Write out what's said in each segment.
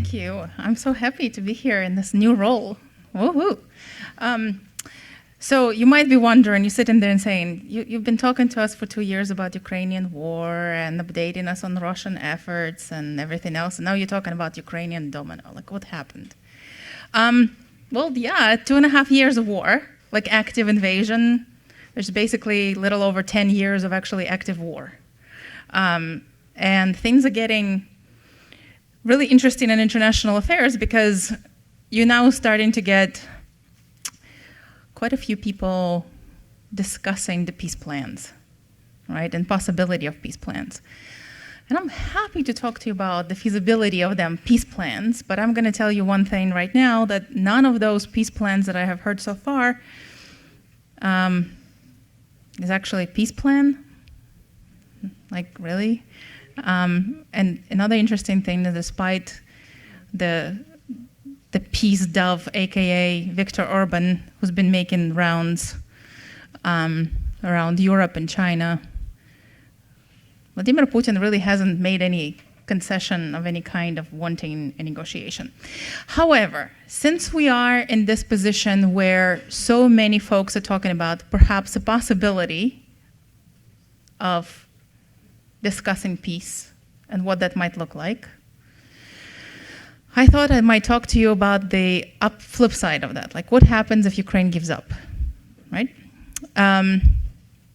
Thank you. I'm so happy to be here in this new role. Woohoo! So you might be wondering, you're sitting there and saying, you've been talking to us for 2 years about Ukrainian war and updating us on Russian efforts and everything else, and now you're talking about Ukrainian Domino. Like, what happened? Well, yeah, 2.5 years of war, like active invasion. There's basically a little over 10 years of actually active war. And things are getting really interesting in international affairs because you're now starting to get quite a few people discussing the peace plans, right, and possibility of peace plans. And I'm happy to talk to you about the feasibility of them peace plans, but I'm going to tell you one thing right now, that none of those peace plans that I have heard so far is actually a peace plan. Like, really? And another interesting thing is despite the peace dove, aka Viktor Orban, who's been making rounds around Europe and China, Vladimir Putin really hasn't made any concession of any kind of wanting a negotiation. However, since we are in this position where so many folks are talking about perhaps a possibility of discussing peace and what that might look like, I thought I might talk to you about the flip side of that. Like, what happens if Ukraine gives up, right?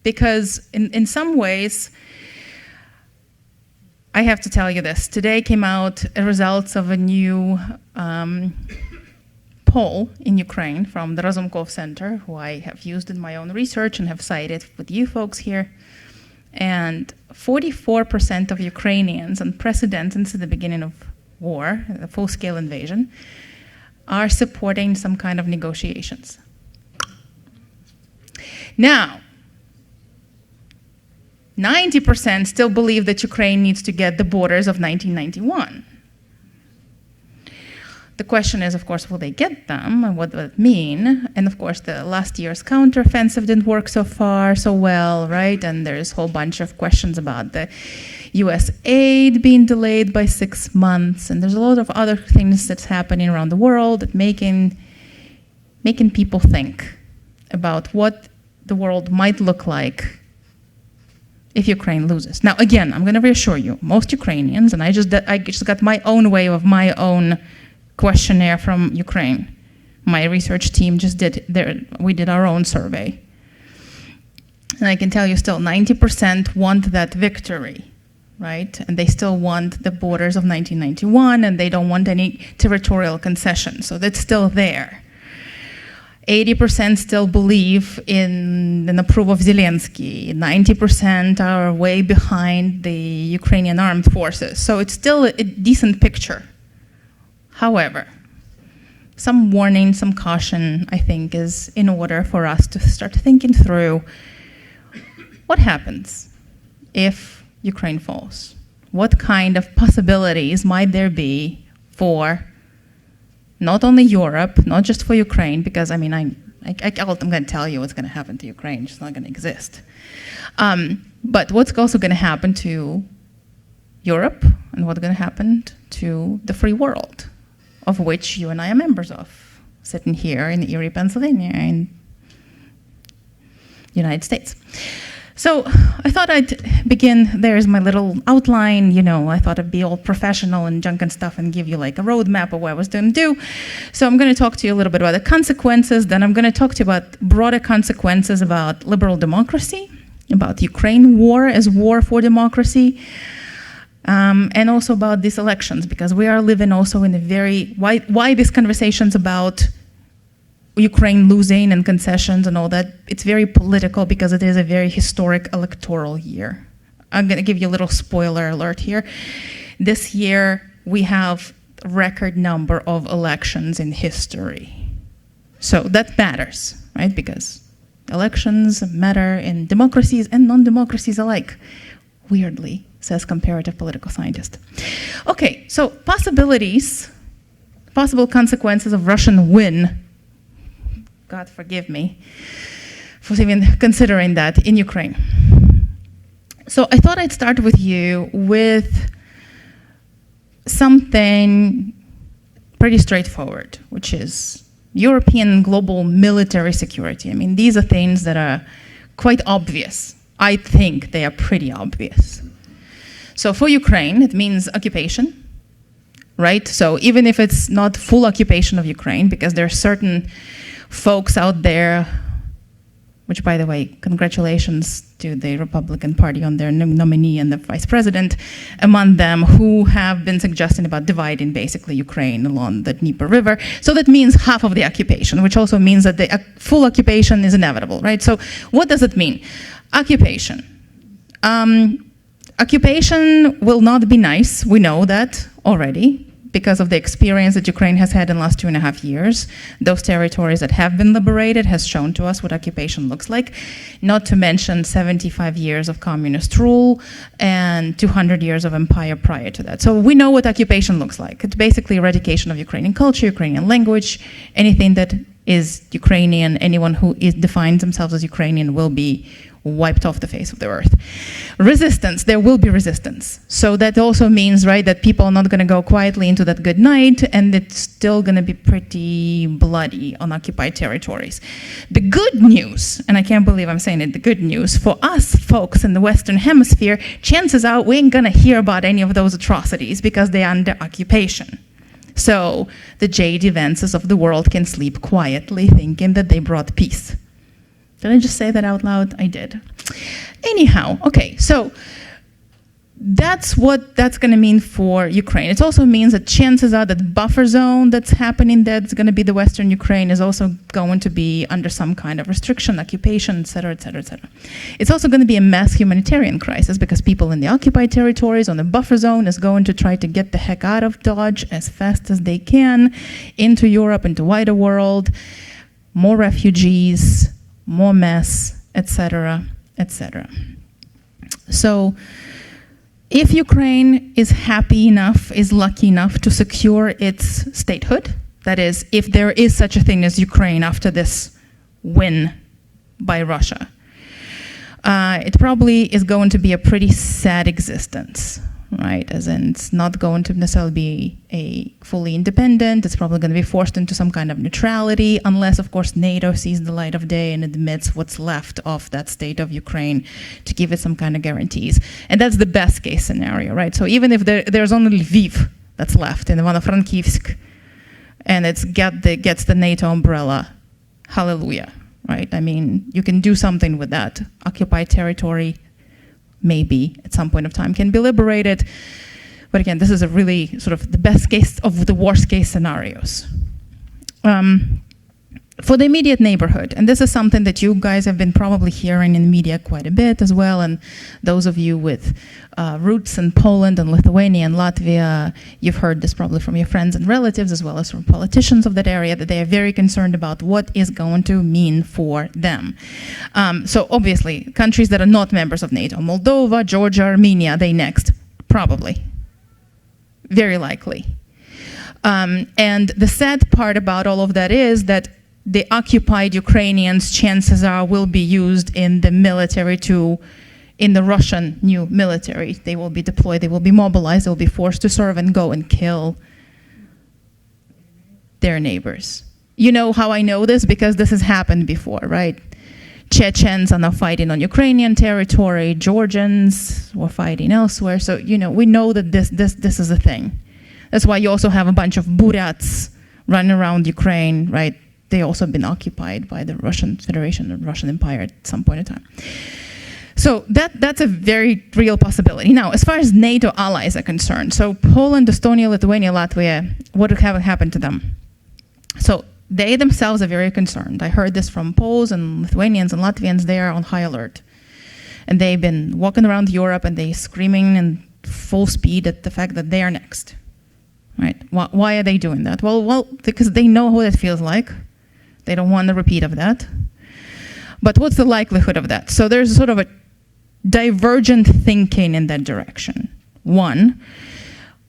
Because in some ways, I have to tell you this. Today came out results of a new poll in Ukraine from the Razumkov Center, who I have used in my own research and have cited with you folks here. And 44% of Ukrainians, unprecedented since the beginning of war, the full-scale invasion, are supporting some kind of negotiations. Now, 90% still believe that Ukraine needs to get the borders of 1991. The question is, of course, will they get them, and what does it mean? And of course, the last year's counteroffensive didn't work so well, right? And there's a whole bunch of questions about the US aid being delayed by 6 months, and there's a lot of other things that's happening around the world that making people think about what the world might look like if Ukraine loses. Now, again, I'm going to reassure you, most Ukrainians, and I just got my own way of my own questionnaire from Ukraine. My research team just we did our own survey. And I can tell you still 90% want that victory, right? And they still want the borders of 1991, and they don't want any territorial concessions. So that's still there. 80% still believe in and approve of Zelensky. 90% are way behind the Ukrainian armed forces. So it's still a decent picture. However, some warning, some caution, I think, is in order for us to start thinking through what happens if Ukraine falls. What kind of possibilities might there be for not only Europe, not just for Ukraine, because I mean, I'm going to tell you what's going to happen to Ukraine. It's not going to exist. But what's also going to happen to Europe, and what's going to happen to the free world, of which you and I are members of, sitting here in Erie, Pennsylvania, in the United States. So I thought I'd begin, there's my little outline, you know, I thought I'd be all professional and junk and stuff and give you like a roadmap of what I was going to do. So I'm going to talk to you a little bit about the consequences, then I'm going to talk to you about broader consequences about liberal democracy, about Ukraine war as war for democracy, and also about these elections, because we are living also in a very, why these conversations about Ukraine losing and concessions and all that, it's very political because it is a very historic electoral year. I'm going to give you a little spoiler alert here. This year, we have a record number of elections in history. So that matters, right? Because elections matter in democracies and non-democracies alike, weirdly, says comparative political scientist. Okay, so possible consequences of Russian win. God forgive me for even considering that in Ukraine. So I thought I'd start with you with something pretty straightforward, which is European global military security. I mean, these are things that are quite obvious. I think they are pretty obvious. So for Ukraine, it means occupation, right? So even if it's not full occupation of Ukraine, because there are certain folks out there, which, by the way, congratulations to the Republican Party on their nominee and the vice president, among them who have been suggesting about dividing basically Ukraine along the Dnieper River. So that means half of the occupation, which also means that the full occupation is inevitable, right? So what does it mean? Occupation. Occupation will not be nice. We know that already, because of the experience that Ukraine has had in the last 2.5 years. Those territories that have been liberated has shown to us what occupation looks like, not to mention 75 years of communist rule and 200 years of empire prior to that. So we know what occupation looks like. It's basically eradication of Ukrainian culture, Ukrainian language, anything that is Ukrainian, anyone who defines themselves as Ukrainian will be wiped off the face of the earth. Resistance, there will be resistance. So that also means, right, that people are not going to go quietly into that good night, and it's still going to be pretty bloody on occupied territories. The good news, and I can't believe I'm saying it, the good news for us folks in the Western Hemisphere, chances are we ain't going to hear about any of those atrocities because they're under occupation. So the J.D. Vances of the world can sleep quietly thinking that they brought peace. Did I just say that out loud? I did. Anyhow, okay, so that's what that's going to mean for Ukraine. It also means that chances are that buffer zone that's happening that's going to be the Western Ukraine is also going to be under some kind of restriction, occupation, et cetera, et cetera, et cetera. It's also going to be a mass humanitarian crisis because people in the occupied territories on the buffer zone is going to try to get the heck out of Dodge as fast as they can into Europe, into wider world, more refugees, more mess, etc., etc. So if Ukraine is happy enough, is lucky enough to secure its statehood, that is, if there is such a thing as Ukraine after this win by Russia, it probably is going to be a pretty sad existence, right? As in, it's not going to necessarily be a fully independent. It's probably going to be forced into some kind of neutrality, unless, of course, NATO sees the light of day and admits what's left of that state of Ukraine to give it some kind of guarantees. And that's the best case scenario, right? So even if there's only Lviv that's left in Ivano-Frankivsk, and it gets the NATO umbrella, hallelujah, right? I mean, you can do something with that. Occupied territory, maybe at some point of time can be liberated. But again, this is a really sort of the best case of the worst case scenarios. For the immediate neighborhood, and this is something that you guys have been probably hearing in the media quite a bit as well, and those of you with roots in Poland and Lithuania and Latvia, you've heard this probably from your friends and relatives as well as from politicians of that area, that they are very concerned about what is going to mean for them. So obviously, countries that are not members of NATO, Moldova, Georgia, Armenia, they next, probably, very likely. And the sad part about all of that is that the occupied Ukrainians, chances are, will be used in the military in the Russian new military. They will be deployed, they will be mobilized, they will be forced to serve and go and kill their neighbors. You know how I know this? Because this has happened before, right? Chechens are now fighting on Ukrainian territory, Georgians were fighting elsewhere. So, you know, we know that this is a thing. That's why you also have a bunch of Buryats running around Ukraine, right? They also been occupied by the Russian Federation and Russian Empire at some point in time. So that's a very real possibility. Now, as far as NATO allies are concerned, so Poland, Estonia, Lithuania, Latvia, what would have happened to them? So they themselves are very concerned. I heard this from Poles and Lithuanians and Latvians. They are on high alert. And they've been walking around Europe and they're screaming in full speed at the fact that they are next. Right? Why are they doing that? Well, because they know what it feels like. They don't want a repeat of that. But what's the likelihood of that? So there's sort of a divergent thinking in that direction. One,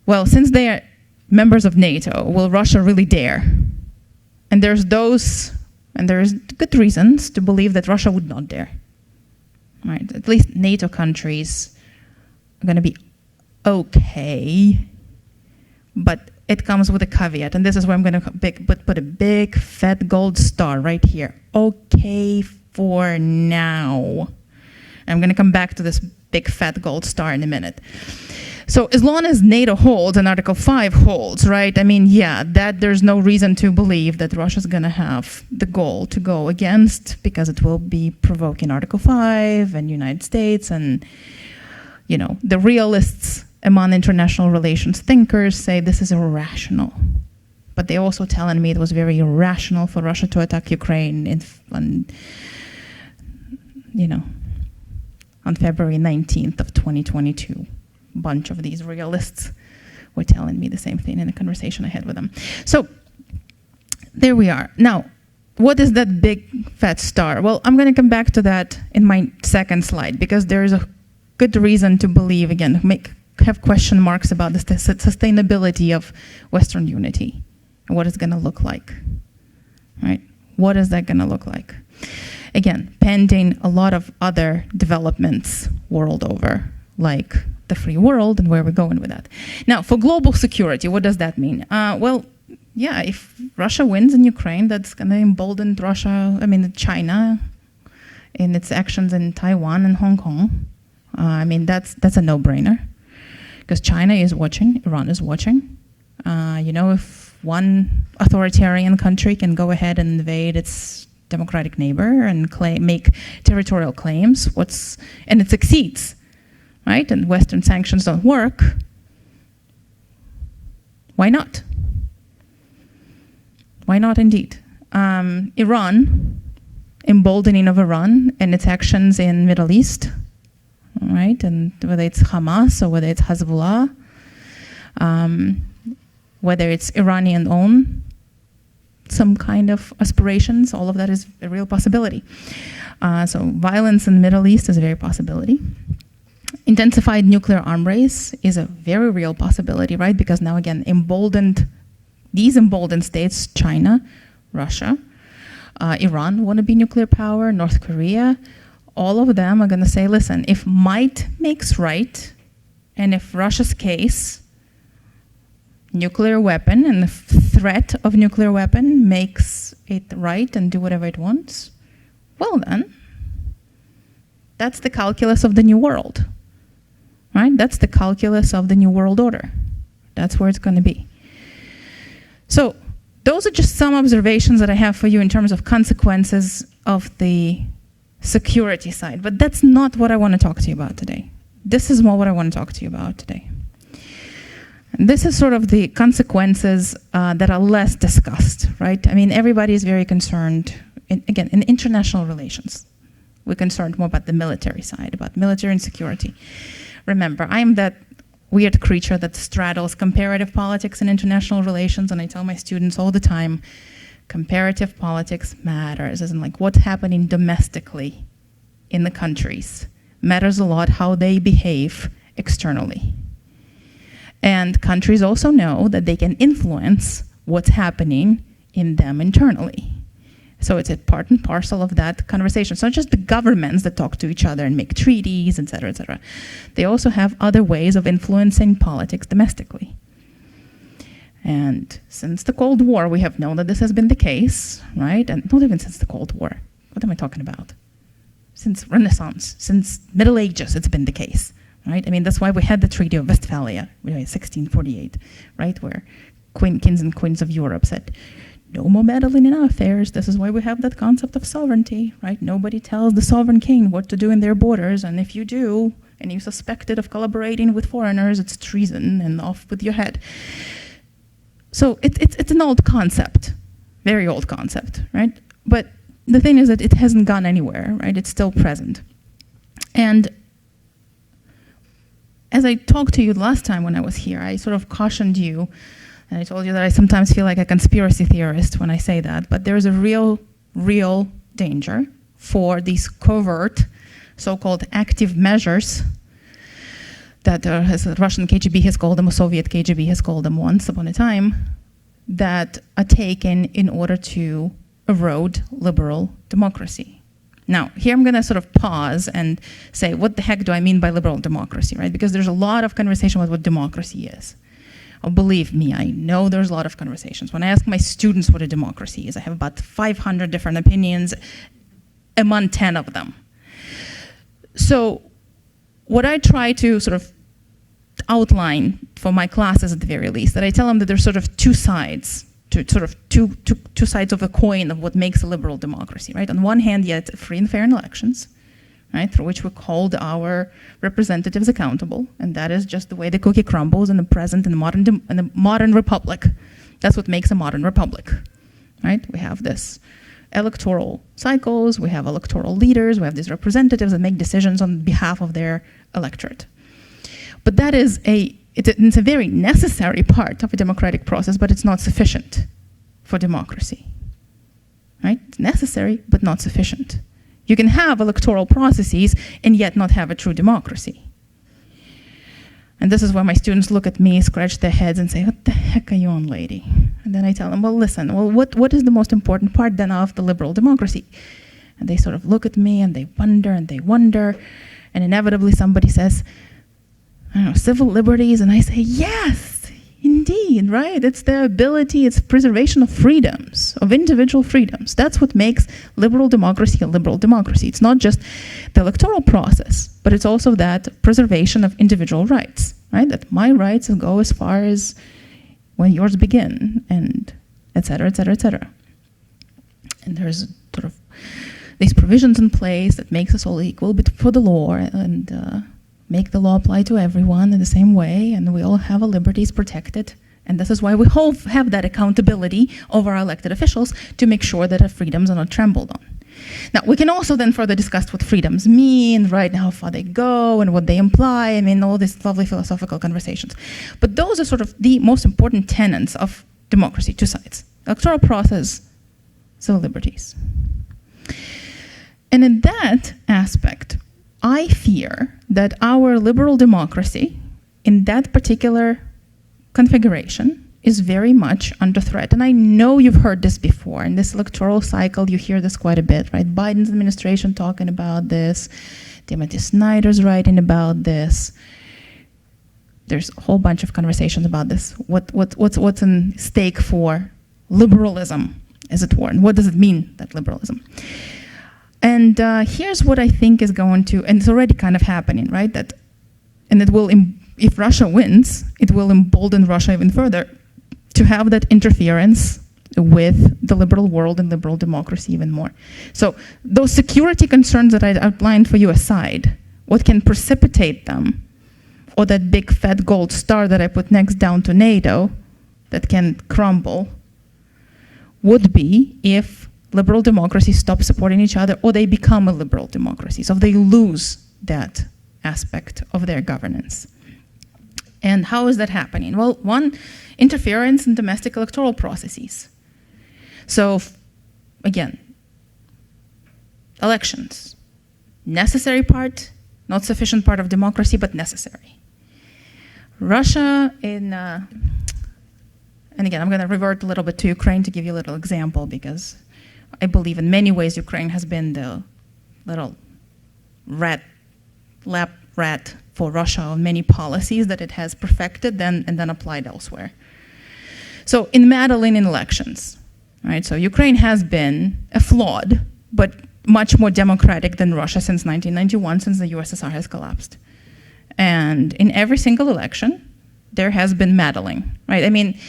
well, since they are members of NATO, will Russia really dare? And there's good reasons to believe that Russia would not dare. Right? At least NATO countries are going to be okay. But it comes with a caveat, and this is where I'm going to put a big fat gold star right here. Okay for now. I'm going to come back to this big fat gold star in a minute. So as long as NATO holds and Article 5 holds, right? I mean, yeah, that there's no reason to believe that Russia's going to have the goal to go against, because it will be provoking Article 5 and United States and, you know, the realists among international relations thinkers say this is irrational. But they're also telling me it was very irrational for Russia to attack Ukraine on February 19th of 2022. A bunch of these realists were telling me the same thing in a conversation I had with them. So there we are. Now, what is that big fat star? Well, I'm going to come back to that in my second slide, because there is a good reason to believe, again, have question marks about the sustainability of Western unity and what it's going to look like, right? What is that going to look like? Again, pending a lot of other developments world over, like the free world and where we're going with that. Now, for global security, what does that mean? Well, yeah, if Russia wins in Ukraine, that's going to embolden China in its actions in Taiwan and Hong Kong. That's a no-brainer, because China is watching, Iran is watching. If one authoritarian country can go ahead and invade its democratic neighbor and make territorial claims, and it succeeds, right? And Western sanctions don't work. Why not? Why not indeed? Iran, emboldening of Iran and its actions in Middle East, right? And whether it's Hamas or whether it's Hezbollah, whether it's Iranian-owned, some kind of aspirations, all of that is a real possibility. So violence in the Middle East is a very possibility. Intensified nuclear arm race is a very real possibility, right? Because now again, these emboldened states, China, Russia, Iran want to be nuclear power, North Korea, all of them are going to say, listen, if might makes right, and if Russia's case, nuclear weapon and the threat of nuclear weapon makes it right and do whatever it wants, well then, that's the calculus of the new world, right? That's the calculus of the new world order. That's where it's going to be. So those are just some observations that I have for you in terms of consequences of the security side, but that's not what I want to talk to you about today. This is more what I want to talk to you about today. And this is sort of the consequences that are less discussed, right? I mean, everybody is very concerned, in international relations. We're concerned more about the military side, about military and security. Remember, I'm that weird creature that straddles comparative politics and international relations, and I tell my students all the time, comparative politics matters, as in like what's happening domestically in the countries matters a lot how they behave externally. And countries also know that they can influence what's happening in them internally. So it's a part and parcel of that conversation. It's not just the governments that talk to each other and make treaties, et cetera, et cetera. They also have other ways of influencing politics domestically. And since the Cold War, we have known that this has been the case, right? And not even since the Cold War. What am I talking about? Since Renaissance, since Middle Ages, it's been the case, right? I mean, that's why we had the Treaty of Westphalia, 1648, right? Where kings and queens of Europe said, no more meddling in our affairs. This is why we have that concept of sovereignty, right? Nobody tells the sovereign king what to do in their borders, and if you do, and you're suspected of collaborating with foreigners, it's treason, and off with your head. So it's an old concept, very old concept, right? But the thing is that it hasn't gone anywhere, right? It's still present. And as I talked to you last time when I was here, I sort of cautioned you, and I told you that I sometimes feel like a conspiracy theorist when I say that, but there's a real danger for these covert, so-called active measures that as the Russian KGB has called them, or Soviet KGB has called them once upon a time, that are taken in order to erode liberal democracy. Now, here I'm going to sort of pause and say, what the heck do I mean by liberal democracy, right? Because there's a lot of conversation about what democracy is. Oh, believe me, I know there's a lot of conversations. When I ask my students what a democracy is, I have about 500 different opinions among 10 of them. So what I try to sort of outline for my classes at the very least, that I tell them that there's sort of two sides, two sides of a coin of what makes a liberal democracy, right? On one hand, yet free and fair elections, right, through which we hold our representatives accountable, and that is just the way the cookie crumbles in the present and the modern republic. That's what makes a modern republic, right? We have this electoral cycles, we have electoral leaders, we have these representatives that make decisions on behalf of their electorate. But that is it's a very necessary part of a democratic process, but it's not sufficient for democracy, right? It's necessary, but not sufficient. You can have electoral processes and yet not have a true democracy. And this is where my students look at me, scratch their heads and say, what the heck are you on, lady? And then I tell them, well, listen, what is the most important part then of the liberal democracy? And they sort of look at me and they wonder, and inevitably somebody says, I don't know, civil liberties, and I say, yes, indeed, right? It's the ability, it's preservation of freedoms, of individual freedoms. That's what makes liberal democracy a liberal democracy. It's not just the electoral process, but it's also that preservation of individual rights, right? That my rights go as far as when yours begin, and et cetera, et cetera, et cetera. And there's sort of these provisions in place that makes us all equal before the law, and make the law apply to everyone in the same way, and we all have our liberties protected. And this is why we all have that accountability over our elected officials to make sure that our freedoms are not trampled on. Now, we can also then further discuss what freedoms mean, right, and how far they go and what they imply. I mean, all these lovely philosophical conversations. But those are sort of the most important tenets of democracy, two sides. Electoral process, civil liberties. And in that aspect, I fear that our liberal democracy in that particular configuration is very much under threat. And I know you've heard this before. In this electoral cycle, you hear this quite a bit, right? Biden's administration talking about this. Timothy Snyder's writing about this. There's a whole bunch of conversations about this. What's in stake for liberalism, as it were? And what does it mean, that liberalism? And here's what I think is going to, and it's already kind of happening, right? And it will, if Russia wins, it will embolden Russia even further to have that interference with the liberal world and liberal democracy even more. So those security concerns that I outlined for you aside, what can precipitate them, or that big fat gold star that I put next down to NATO that can crumble, would be if liberal democracies stop supporting each other, or they become a liberal democracy, so they lose that aspect of their governance. And how is that happening? Well, one, interference in domestic electoral processes. So, again, elections, necessary part, not sufficient part of democracy, but necessary. Russia and again, I'm going to revert a little bit to Ukraine to give you a little example, because I believe in many ways Ukraine has been the little lap rat for Russia on many policies that it has perfected and then applied elsewhere. So in meddling in elections, right? So Ukraine has been a flawed, but much more democratic than Russia since 1991, since the USSR has collapsed. And in every single election, there has been meddling, right? I mean,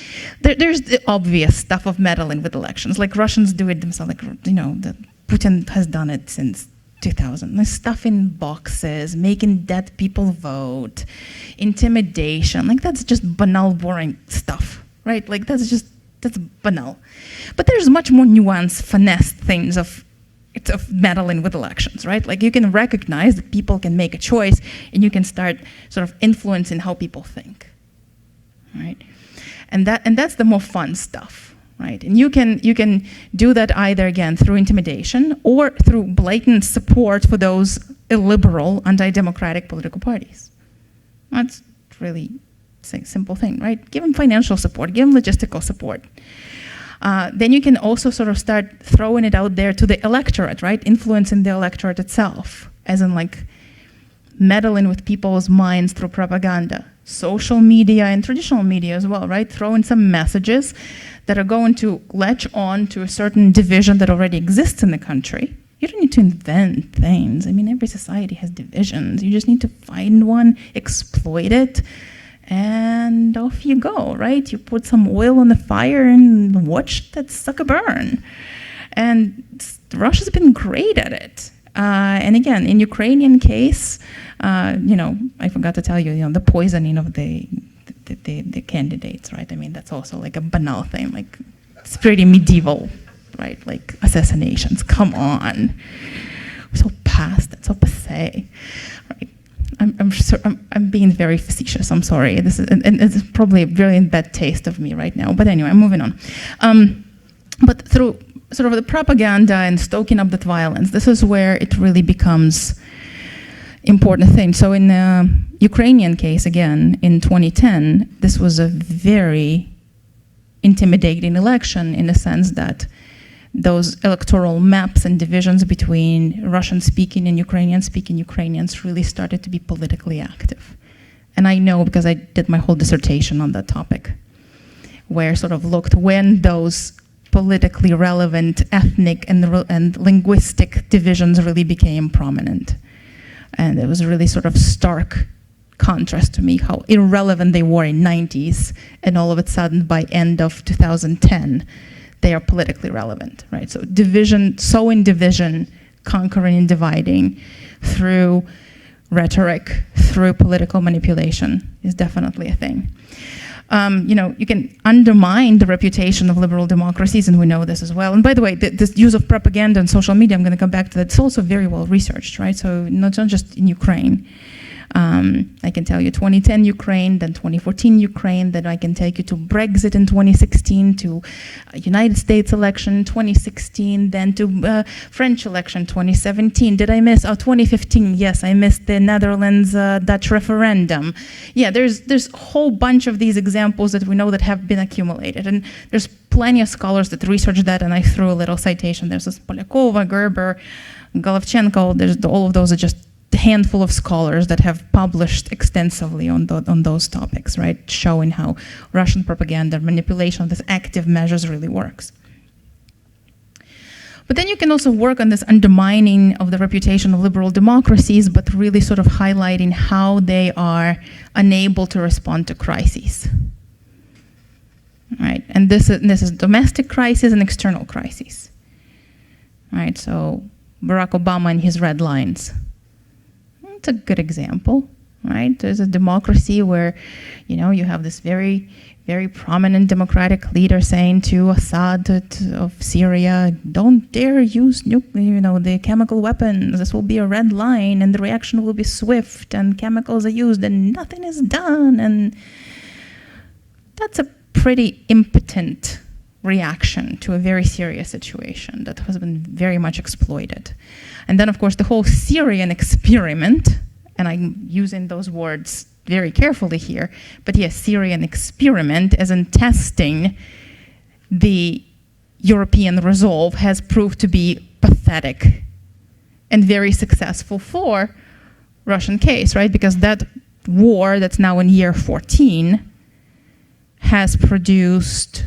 there's the obvious stuff of meddling with elections, like Russians do it themselves, like, you know, Putin has done it since 2000. Like stuffing boxes, making dead people vote, intimidation, like that's just banal, boring stuff, right? Like that's banal. But there's much more nuanced, finesse things of meddling with elections, right? Like you can recognize that people can make a choice and you can start sort of influencing how people think. Right, and that's the more fun stuff, right? And you can do that either again through intimidation or through blatant support for those illiberal, anti-democratic political parties. That's really a simple thing, right? Give them financial support, give them logistical support. Then you can also sort of start throwing it out there to the electorate, right? Influencing the electorate itself, as in like meddling with people's minds through propaganda. Social media and traditional media as well, right? Throw in some messages that are going to latch on to a certain division that already exists in the country. You don't need to invent things. I mean, every society has divisions. You just need to find one, exploit it, and off you go, right? You put some oil on the fire and watch that sucker burn. And Russia's been great at it. And again, in Ukrainian case, I forgot to tell you, the poisoning of the candidates, right? I mean, that's also like a banal thing. Like, it's pretty medieval, right? Like assassinations. Come on, we're so past that, so passé, right? I'm being very facetious. I'm sorry. This is, and it's probably a really bad taste of me right now. But anyway, I'm moving on. But through sort of the propaganda and stoking up that violence, this is where it really becomes important thing. So in the Ukrainian case, again, in 2010, this was a very intimidating election in the sense that those electoral maps and divisions between Russian-speaking and Ukrainian-speaking Ukrainians really started to be politically active. And I know because I did my whole dissertation on that topic, where I sort of looked when those politically relevant ethnic and linguistic divisions really became prominent. And it was really sort of stark contrast to me how irrelevant they were in 90s, and all of a sudden by end of 2010, they are politically relevant, right? So division, sowing division, conquering and dividing through rhetoric, through political manipulation is definitely a thing. You can undermine the reputation of liberal democracies, and we know this as well. And by the way, this use of propaganda and social media, I'm going to come back to that, it's also very well researched, right? So not just in Ukraine. I can tell you 2010 Ukraine, then 2014 Ukraine, then I can take you to Brexit in 2016, to United States election 2016, then to French election 2017. Did I miss? 2015, yes, I missed the Netherlands Dutch referendum. Yeah, there's a whole bunch of these examples that we know that have been accumulated, and there's plenty of scholars that research that, and I threw a little citation. There's this Polyakova, Gerber, Golovchenko, all of those are just a handful of scholars that have published extensively on those topics, right? Showing how Russian propaganda manipulation of these active measures really works. But then you can also work on this undermining of the reputation of liberal democracies, but really sort of highlighting how they are unable to respond to crises. Right? And this is domestic crisis and external crises. Right? So Barack Obama and his red lines. It's a good example, right? There's a democracy where, you have this very, very prominent democratic leader saying to Assad of Syria, don't dare use the chemical weapons. This will be a red line, and the reaction will be swift, and chemicals are used, and nothing is done. And that's a pretty impotent reaction to a very serious situation that has been very much exploited. And then, of course, the whole Syrian experiment, and I'm using those words very carefully here, but yes, Syrian experiment as in testing the European resolve has proved to be pathetic and very successful for Russian case, right? Because that war that's now in year 14 has produced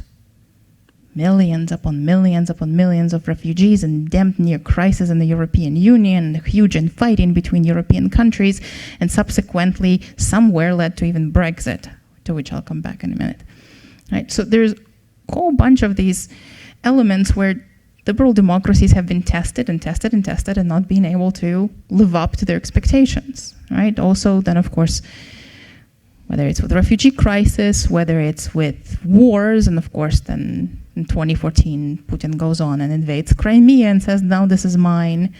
millions upon millions upon millions of refugees and damned near crisis in the European Union, and huge infighting between European countries, and subsequently somewhere led to even Brexit, to which I'll come back in a minute. Right? So there's a whole bunch of these elements where liberal democracies have been tested and tested and tested and not been able to live up to their expectations. Right? Also, then of course, whether it's with the refugee crisis, whether it's with wars, and of course then in 2014, Putin goes on and invades Crimea and says, now this is mine.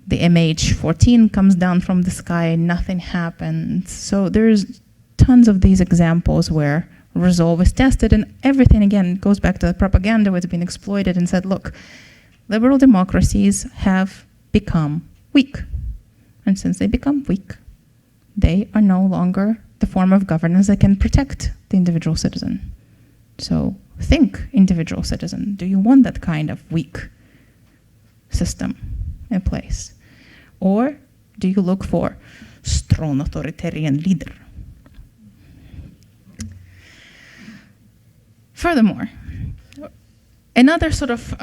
The MH14 comes down from the sky, nothing happens. So there's tons of these examples where resolve is tested, and everything, again, goes back to the propaganda where it's been exploited and said, look, liberal democracies have become weak. And since they become weak, they are no longer the form of governance that can protect the individual citizen. So think, individual citizen, do you want that kind of weak system in place? Or do do you look for? Strong authoritarian leader. Furthermore, another sort of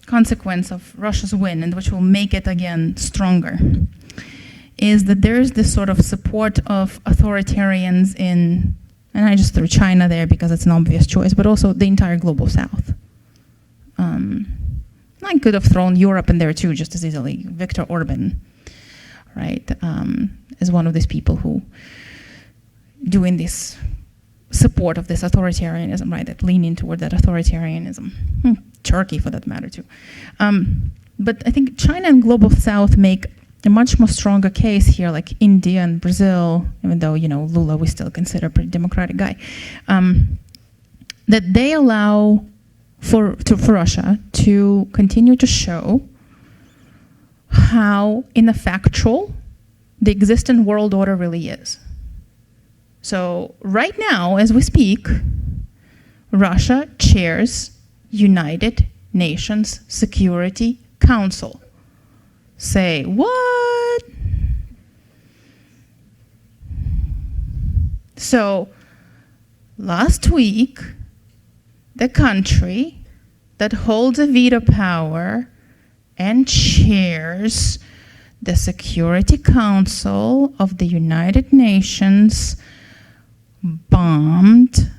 consequence of Russia's win, and which will make it again stronger, is that there is this sort of support of authoritarians in, and I just threw China there because it's an obvious choice, but also the entire global south. I could have thrown Europe in there too just as easily. Viktor Orban, right, is one of these people who doing this support of this authoritarianism, right, that leaning toward that authoritarianism. Turkey, for that matter, too. But I think China and Global South make a much more stronger case here, like India and Brazil, even though, you know, Lula we still consider a pretty democratic guy, that they allow for Russia to continue to show how ineffectual the existing world order really is. So right now, as we speak, Russia chairs United Nations Security Council. Say, what? So last week, the country that holds a veto power and chairs the Security Council of the United Nations bombed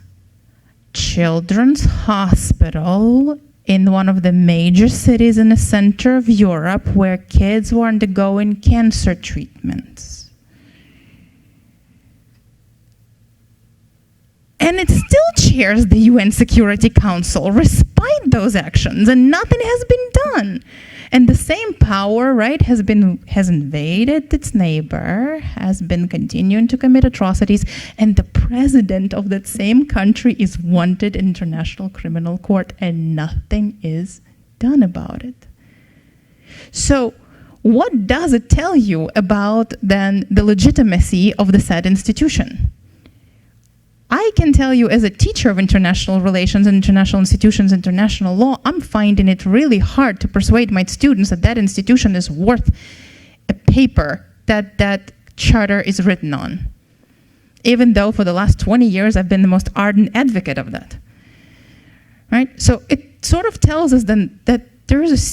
Children's Hospital in one of the major cities in the center of Europe where kids were undergoing cancer treatments. And it still chairs the UN Security Council despite those actions, and nothing has been done. And the same power, right, has invaded its neighbor, has been continuing to commit atrocities, and the president of that same country is wanted in International Criminal Court, and nothing is done about it. So what does it tell you about then the legitimacy of the said institution? I can tell you, as a teacher of international relations and international institutions, international law, I'm finding it really hard to persuade my students that that institution is worth a paper that that charter is written on. Even though for the last 20 years I've been the most ardent advocate of that. Right? So it sort of tells us then that there is a